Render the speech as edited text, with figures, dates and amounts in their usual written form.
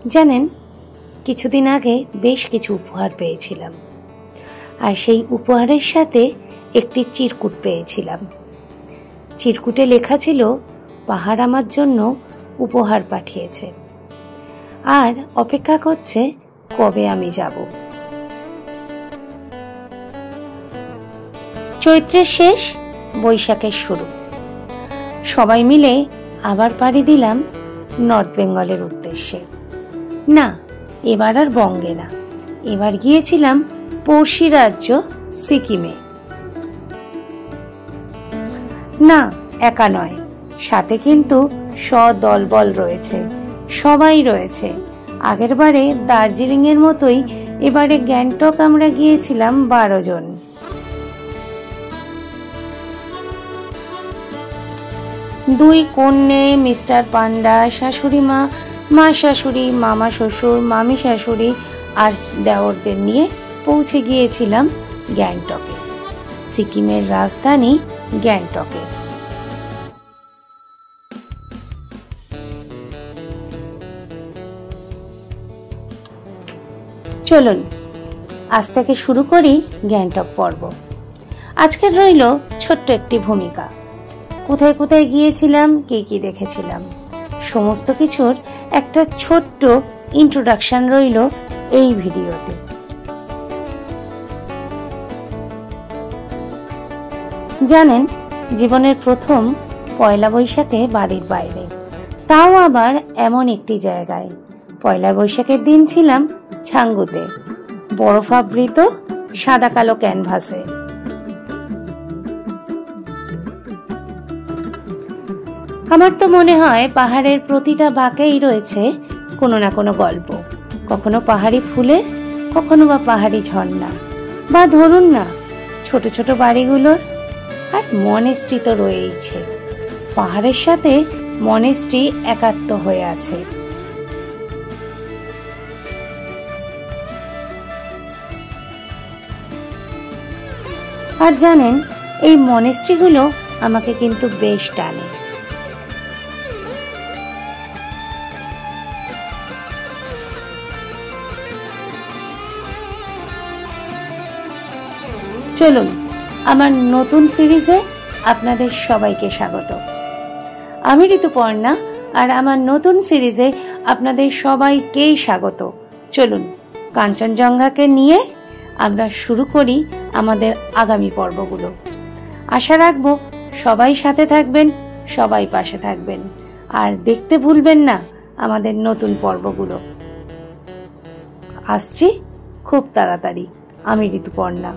জানেন, কিছুদিন আগে বেশ কিছু উপহার পেয়েছিলাম, আর সেই উপহারের সাথে একটি চিরকুট পেয়েছিলাম। চিরকুটে লেখা ছিল, পাহাড় আমার জন্য উপহার পাঠিয়েছে আর অপেক্ষা করছে কবে আমি যাব। চৈত্রের শেষ, বৈশাখের শুরু, সবাই মিলে আবার পাড়ি দিলাম নর্থ বেঙ্গলের উদ্দেশ্যে। না, এবার আর বঙ্গে না, এবার গিয়েছিলাম পড়শি রাজ্য সিকিমে। না, একা নয়, সাথে কিন্তু সদলবল রয়েছে, সবাই রয়েছে। আগের বারে দার্জিলিং এর মতোই এবারে গ্যাংটক আমরা গিয়েছিলাম 12 জন। দুই কন্যে, মিস্টার পান্ডা, শাশুড়ি মা, মা শাশুড়ি, মামা শ্বশুর, মামি শাশুড়ি আর দেওরদের নিয়ে পৌঁছে গিয়েছিলাম গ্যাংটকে, সিকিমের রাজধানী গ্যাংটকে। চলুন আজ থেকে শুরু করি গ্যাংটক পর্ব। আজকের রইল ছোট্ট একটি ভূমিকা। কোথায় কোথায় গিয়েছিলাম, কি কি দেখেছিলাম, সমস্ত কিছুর একটা ছোট্ট ইন্ট্রোডাকশন রইল এই ভিডিওতে। জানেন, জীবনের প্রথম পয়লা বৈশাখে বাড়ির বাইরে, তাও আবার এমন একটি জায়গায়। পয়লা বৈশাখের দিন ছিলাম ছাঙ্গুতে, বরফাবৃত সাদা কালো ক্যানভাসে। আমার তো মনে হয় পাহাড়ের প্রতিটা বাঁকেই রয়েছে কোনো না কোনো গল্প, কখনো পাহাড়ি ফুলের, কখনো বা পাহাড়ি ঝর্ণা, বা ধরুন না ছোট ছোট বাড়িগুলোর। আর মনেস্ট্রি তো রয়েইছে, পাহাড়ের সাথে মনেস্ট্রি একাত্ম হয়ে আছে। আর জানেন, এই মনেস্ট্রিগুলো আমাকে কিন্তু বেশ টানে। চলুন, আমার নতুন সিরিজে আপনাদের সবাইকে স্বাগত। আমি ঋতুপর্ণা, আর আমার নতুন সিরিজে আপনাদের সবাইকেই স্বাগত। চলুন কাঞ্চনজঙ্ঘাকে নিয়ে আমরা শুরু করি আমাদের আগামী পর্বগুলো। আশা রাখবো সবাই সাথে থাকবেন, সবাই পাশে থাকবেন, আর দেখতে ভুলবেন না আমাদের নতুন পর্বগুলো। আসছি খুব তাড়াতাড়ি। আমি ঋতুপর্ণা।